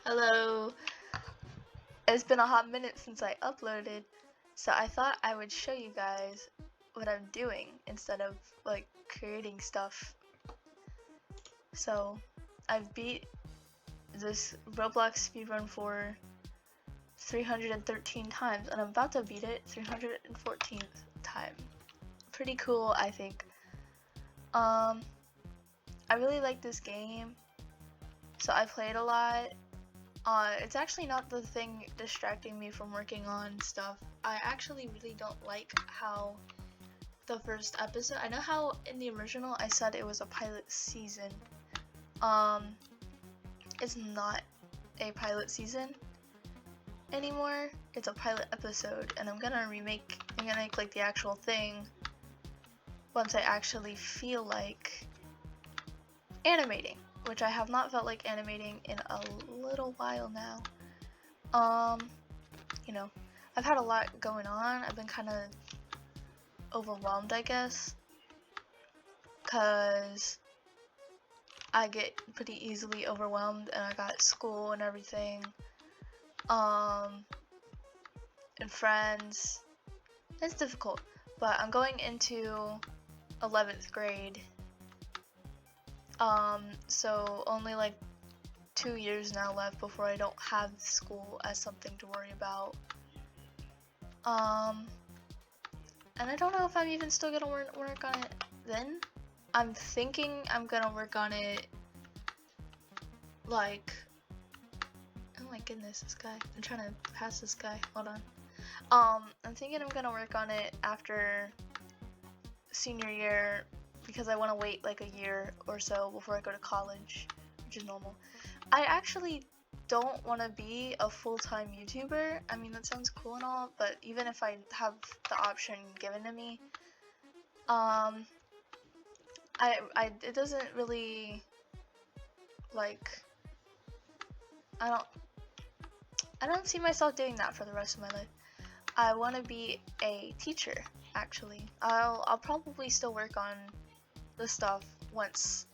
Hello. It's been a hot minute since I uploaded, so I thought I would show you guys what I'm doing instead of like creating stuff. So I've beat this Roblox speedrun for 313 times, and I'm about to beat it 314th time. Pretty cool, I think. I really like this game, so I played a lot. It's actually not the thing distracting me from working on stuff. I actually really don't like how the first episode, I know how in the original I said it was a pilot season. It's not a pilot season anymore. It's a pilot episode, and I'm gonna make like the actual thing once I actually feel like animating, which I have not felt like animating in a little while now. You know, I've had a lot going on. I've been kind of overwhelmed, I guess, because I get pretty easily overwhelmed, and I got school and everything, and friends. It's difficult, but I'm going into 11th grade, so only like 2 years now left before I don't have school as something to worry about. And I don't know if I'm even still gonna work on it then. I'm thinking I'm gonna work on it like, oh my goodness, this guy. I'm trying to pass this guy. Hold on. I'm thinking I'm gonna work on it after senior year because I want to wait like a year or so before I go to college, which is normal. I actually don't want to be a full-time YouTuber. I mean, that sounds cool and all, but even if I have the option given to me, it doesn't really, like, I don't see myself doing that for the rest of my life. I want to be a teacher, actually. I'll probably still work on the stuff once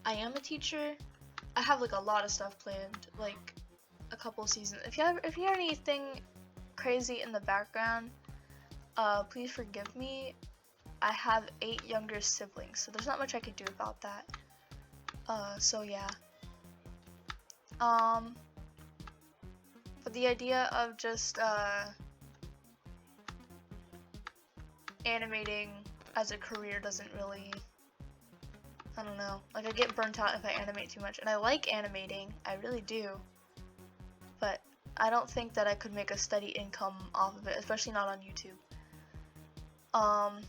I am a teacher. I have like a lot of stuff planned, like a couple seasons. If you hear anything crazy in the background, please forgive me. I have 8 younger siblings, so there's not much I could do about that. So yeah. But the idea of just animating as a career doesn't really, I don't know, like I get burnt out if I animate too much, and I like animating, I really do, but I don't think that I could make a steady income off of it, especially not on YouTube. And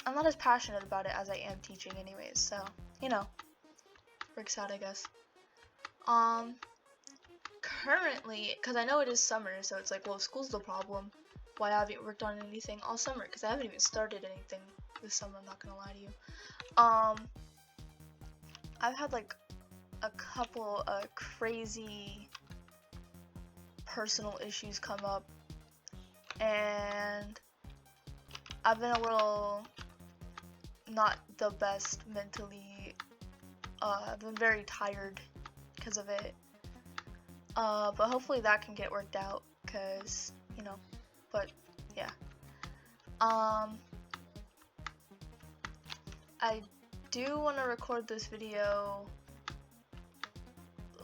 I'm not as passionate about it as I am teaching anyways, so, you know, works out, I guess. Currently, because I know it is summer, so it's like, well, school's the problem. Why haven't you worked on anything all summer? Because I haven't even started anything this summer, I'm not gonna lie to you. I've had like a couple crazy personal issues come up, and I've been a little not the best mentally. I've been very tired because of it, but hopefully that can get worked out, because, you know, but yeah. I do want to record this video,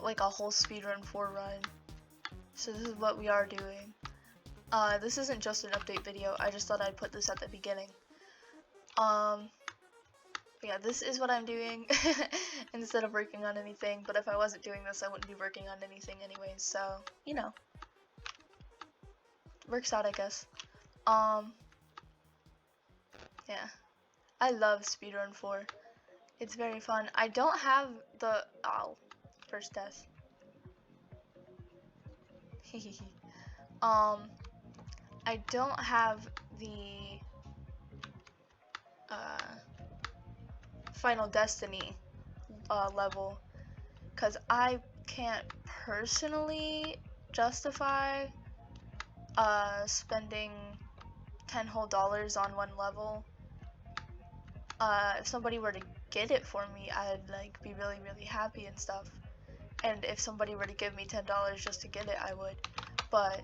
like a whole speedrun 4 run, so this is what we are doing. This isn't just an update video, I just thought I'd put this at the beginning. Yeah, this is what I'm doing instead of working on anything, but if I wasn't doing this, I wouldn't be working on anything anyways, so, you know. Works out, I guess. Yeah. I love speedrun 4. It's very fun. I don't have the, first death. I don't have the, Final Destiny, level, because I can't personally justify, spending $10 whole on one level. If somebody were to get it for me, I'd like be really, really happy and stuff. and if somebody were to give me $10 just to get it, I would. But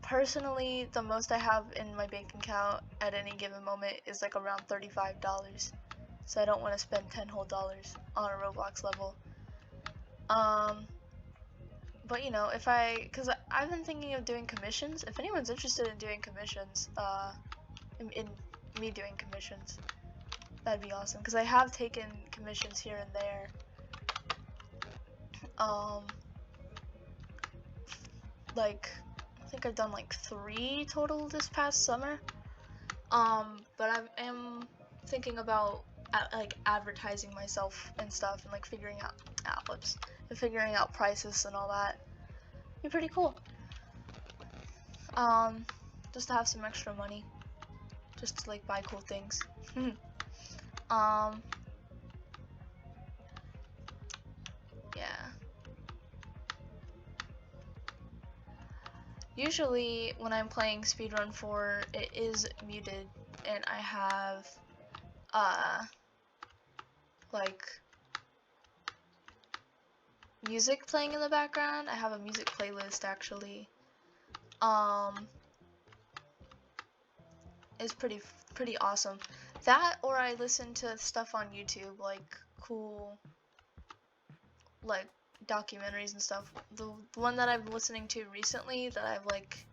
personally, the most I have in my bank account at any given moment is like around $35. So I don't want to spend 10 whole dollars on a Roblox level. But you know, cause I've been thinking of doing commissions. If anyone's interested in doing commissions, in me doing commissions, that'd be awesome. Cause I have taken commissions here and there. Like, I think I've done like 3 total this past summer. But I am thinking about like advertising myself and stuff, and like figuring out figuring out prices and all that. Be pretty cool. Just to have some extra money, just to like buy cool things. Yeah. Usually when I'm playing speedrun 4, it is muted, and I have like music playing in the background. I have a music playlist actually. It's pretty awesome. That, or I listen to stuff on YouTube, like cool like documentaries and stuff. The one that I'm listening to recently, that I've like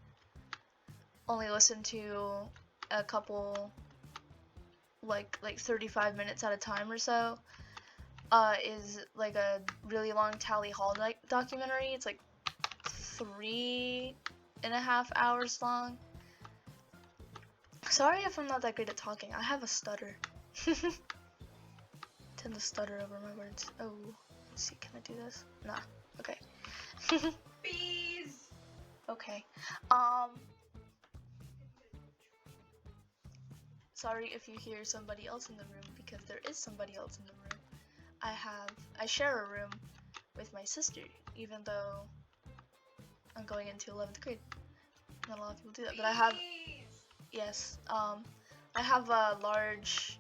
only listened to a couple like 35 minutes at a time or so, is like a really long Tally Hall documentary. It's like 3.5 hours long. Sorry if I'm not that great at talking. I have a stutter. Tend to stutter over my words. Oh, let's see. Can I do this? Nah. Okay. Bees. Okay. Sorry if you hear somebody else in the room, because there is somebody else in the room. I share a room with my sister, even though I'm going into 11th grade. Not a lot of people do that, but I have, yes, I have a large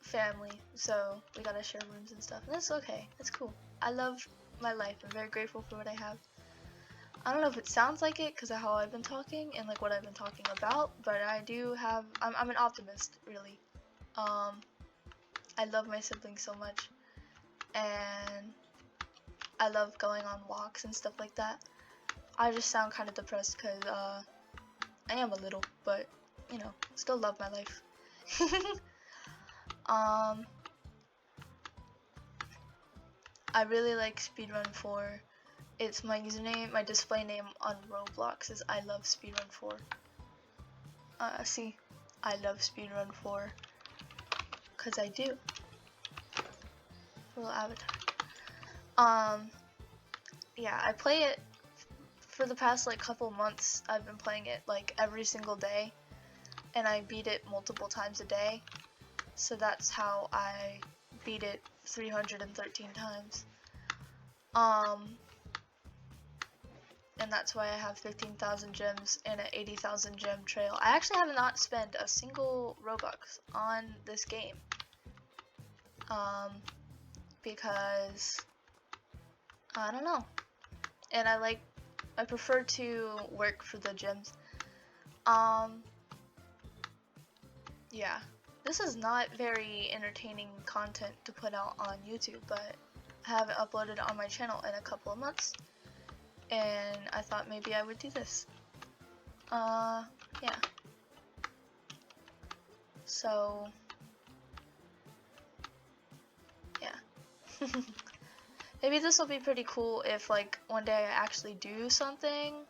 family, so we gotta share rooms and stuff, and that's okay. That's cool. I love my life. I'm very grateful for what I have. I don't know if it sounds like it because of how I've been talking and like what I've been talking about, but I do have, I'm an optimist, really. I love my siblings so much, and I love going on walks and stuff like that. I just sound kind of depressed because I am a little, but you know, still love my life. I really like speedrun 4. It's my username, my display name on Roblox is I love speedrun 4. See, I love speedrun 4, cause I do. Little avatar. Yeah, I play it for the past like couple months. I've been playing it like every single day, and I beat it multiple times a day. So that's how I beat it 313 times. And that's why I have 15,000 gems and an 80,000 gem trail. I actually have not spent a single Robux on this game. Because I don't know. And I prefer to work for the gems. Yeah. This is not very entertaining content to put out on YouTube, but I haven't uploaded on my channel in a couple of months, and I thought maybe I would do this. Yeah. So, yeah. Maybe this will be pretty cool if like one day I actually do something,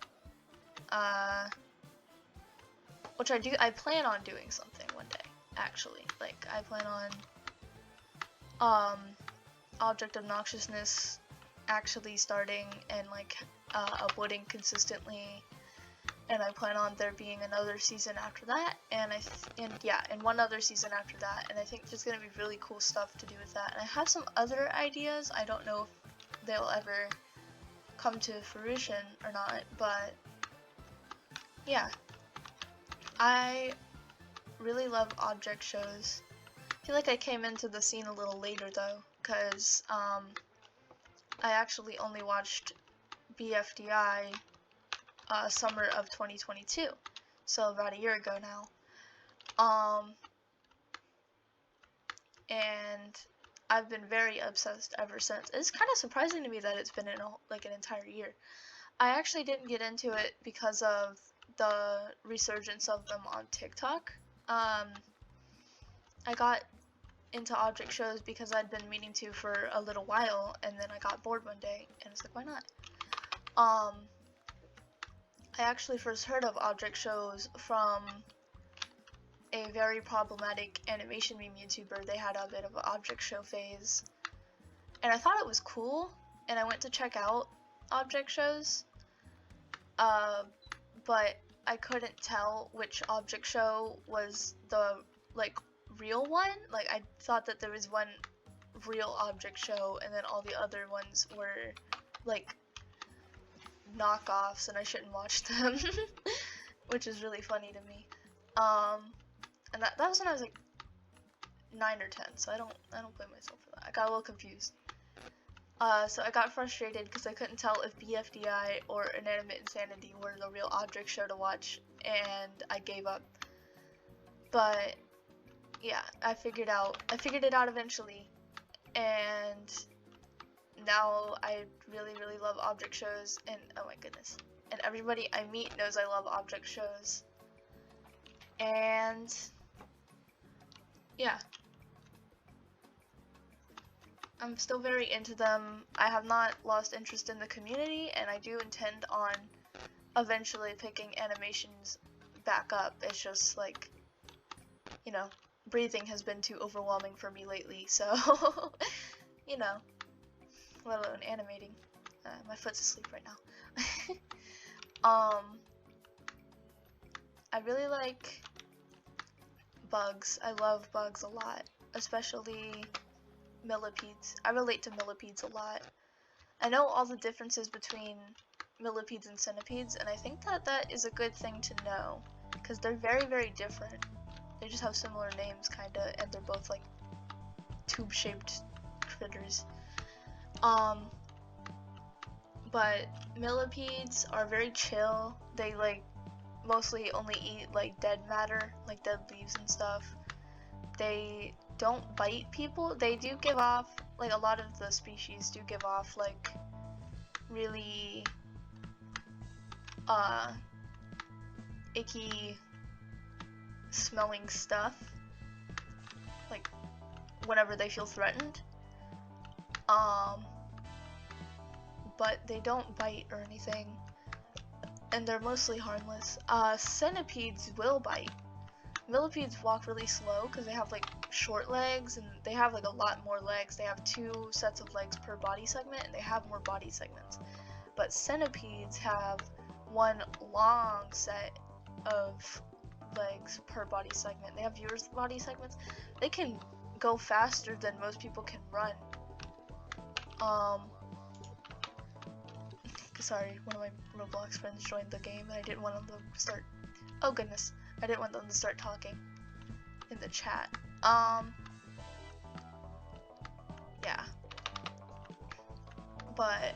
which I plan on doing something one day, actually. Like, I plan on, Object Obnoxiousness actually starting and like, uploading consistently, and I plan on there being another season after that, and one other season after that, and I think there's gonna be really cool stuff to do with that, and I have some other ideas. I don't know if they'll ever come to fruition or not, but yeah. I really love object shows. I feel like I came into the scene a little later though, because I actually only watched BFDI summer of 2022, so about a year ago now. And I've been very obsessed ever since. It's kind of surprising to me that it's been in like an entire year. I actually didn't get into it because of the resurgence of them on TikTok. I got into object shows because I'd been meaning to for a little while, and then I got bored one day, and it's like, why not? I actually first heard of object shows from a very problematic animation meme YouTuber. They had a bit of an object show phase, and I thought it was cool, and I went to check out object shows, but I couldn't tell which object show was the, like, real one. Like, I thought that there was one real object show, and then all the other ones were, like, knockoffs, and I shouldn't watch them, which is really funny to me. And that was when I was like 9 or 10, so I don't blame myself for that. I got a little confused. So I got frustrated because I couldn't tell if BFDI or Inanimate Insanity were the real object show to watch, and I gave up. But yeah, I figured it out eventually, and now I really love object shows, and oh my goodness, and everybody I meet knows I love object shows, and yeah, I'm still very into them. I have not lost interest in the community, and I do intend on eventually picking animations back up. It's just like, you know, breathing has been too overwhelming for me lately, so you know, let alone animating. My foot's asleep right now. I really like bugs. I love bugs a lot, especially millipedes. I relate to millipedes a lot. I know all the differences between millipedes and centipedes, and I think that is a good thing to know, because they're very different. They just have similar names, kinda, and they're both like tube-shaped critters. But millipedes are very chill. They like mostly only eat like dead matter, like dead leaves and stuff. They don't bite people. They do give off, like, a lot of the species do give off like really icky smelling stuff, like whenever they feel threatened. But they don't bite or anything, and they're mostly harmless. Centipedes will bite. Millipedes walk really slow because they have like short legs, and they have like a lot more legs. They have 2 sets of legs per body segment, and they have more body segments. But centipedes have 1 long set of legs per body segment. They have fewer body segments. They can go faster than most people can run. Sorry, one of my Roblox friends joined the game, and I didn't want them to start. Oh goodness, I didn't want them to start talking in the chat. Yeah. But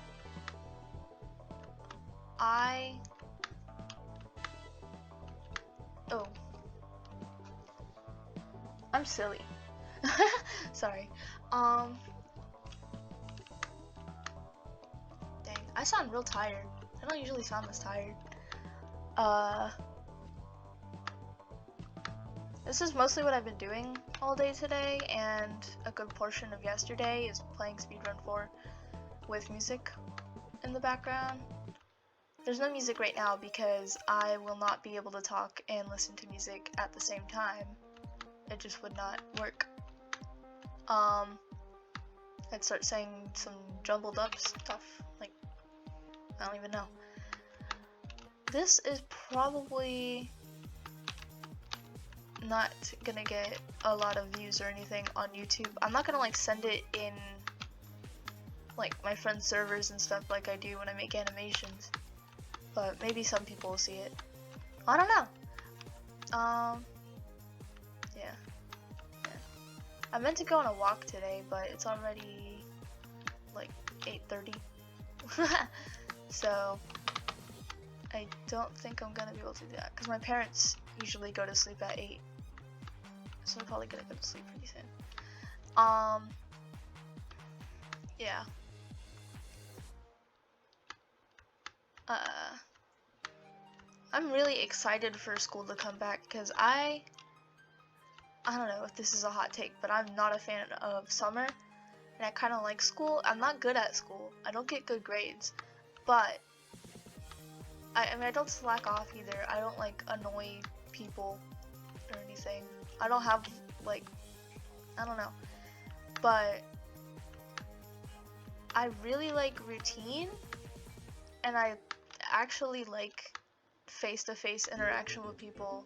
oh, I'm silly. Sorry. Dang, I sound real tired. I don't usually sound this tired. This is mostly what I've been doing all day today, and a good portion of yesterday is playing speedrun 4 with music in the background. There's no music right now because I will not be able to talk and listen to music at the same time. It just would not work. I'd start saying some jumbled up stuff, like, I don't even know. This is probably not gonna get a lot of views or anything on YouTube. I'm not gonna like send it in like my friends' servers and stuff like I do when I make animations, but maybe some people will see it. I don't know. Yeah. I meant to go on a walk today, but it's already like 8:30. So I don't think I'm gonna be able to do that because my parents usually go to sleep at 8. So I'm probably gonna go to sleep pretty soon. Yeah. I'm really excited for school to come back because I don't know if this is a hot take, but I'm not a fan of summer, and I kind of like school. I'm not good at school. I don't get good grades, but I mean I don't slack off either. I don't like annoy people or anything. I don't have like, I don't know, but I really like routine, and I actually like face-to-face interaction with people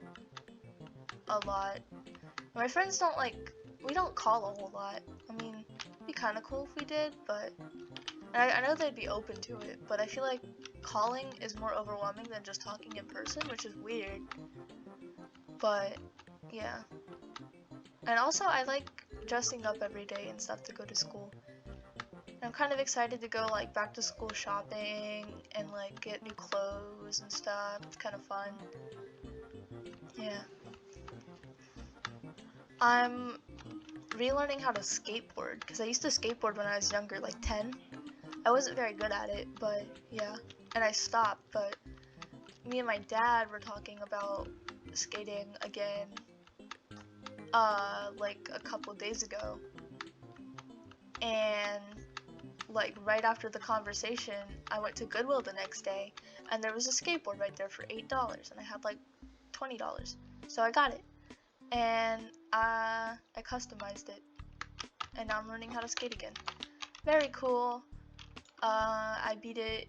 a lot. My friends don't we don't call a whole lot. I mean, it'd be kind of cool if we did, but I know they'd be open to it, but I feel like calling is more overwhelming than just talking in person, which is weird. But yeah. And also I like dressing up every day and stuff to go to school. And I'm kind of excited to go like back to school shopping and like get new clothes and stuff. It's kind of fun. Yeah. I'm relearning how to skateboard because I used to skateboard when I was younger, like 10. I wasn't very good at it, but yeah. And I stopped, but me and my dad were talking about skating again like a couple days ago. And like right after the conversation, I went to Goodwill the next day and there was a skateboard right there for $8 and I had like $20. So I got it. And I customized it. And now I'm learning how to skate again. Very cool. I beat it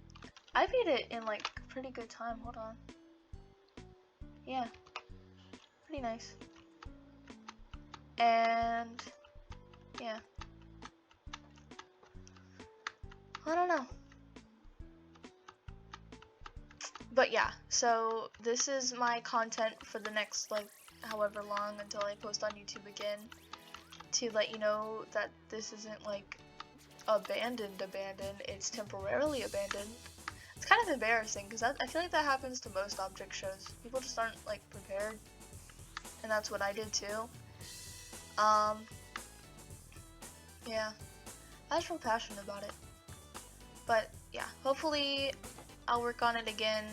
in like pretty good time. Hold on. Yeah. Pretty nice. And yeah. I don't know. But yeah, so this is my content for the next like however long until I post on YouTube again, to let you know that this isn't like abandoned, it's temporarily abandoned. It's kind of embarrassing because I feel like that happens to most object shows. People just aren't like prepared, and that's what I did too. Yeah, I was real passionate about it. But yeah, hopefully I'll work on it again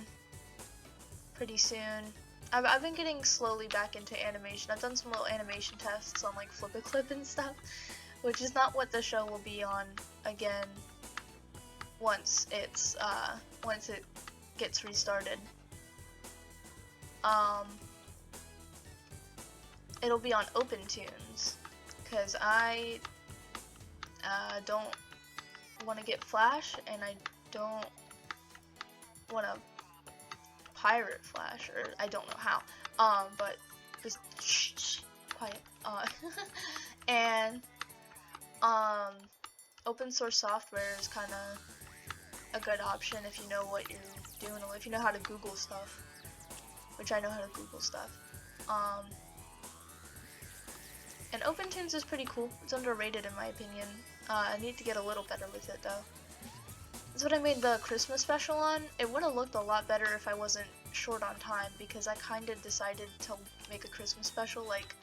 pretty soon. I've been getting slowly back into animation. I've done some little animation tests on like Flip a Clip and stuff, which is not what the show will be on again once it gets restarted. It'll be on OpenTunes because I don't want to get Flash, and I don't want to pirate Flash, or I don't know how. But just shh, quiet. And open source software is kind of a good option if you know what you're doing, or if you know how to Google stuff, which I know how to Google stuff. And OpenTunes is pretty cool. It's underrated in my opinion. I need to get a little better with it though. That's what I made the Christmas special on. It would have looked a lot better if I wasn't short on time, because I kind of decided to make a Christmas special like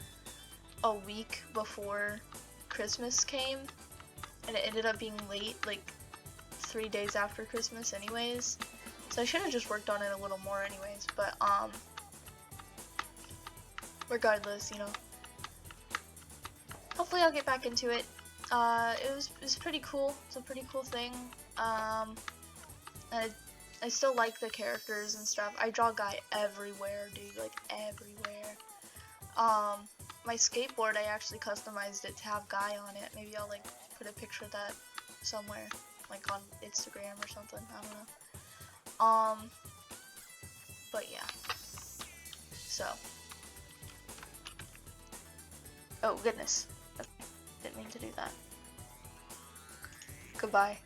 a week before Christmas came, and it ended up being late, like 3 days after Christmas anyways. So I should have just worked on it a little more anyways, but regardless, you know, hopefully I'll get back into it. It was pretty cool. It's a pretty cool thing. I still like the characters and stuff. I draw Guy everywhere, dude, like everywhere. My skateboard, I actually customized it to have Guy on it. Maybe I'll like put a picture of that somewhere, like on Instagram or something. I don't know. But yeah. So. Oh goodness. Didn't mean to do that. Goodbye.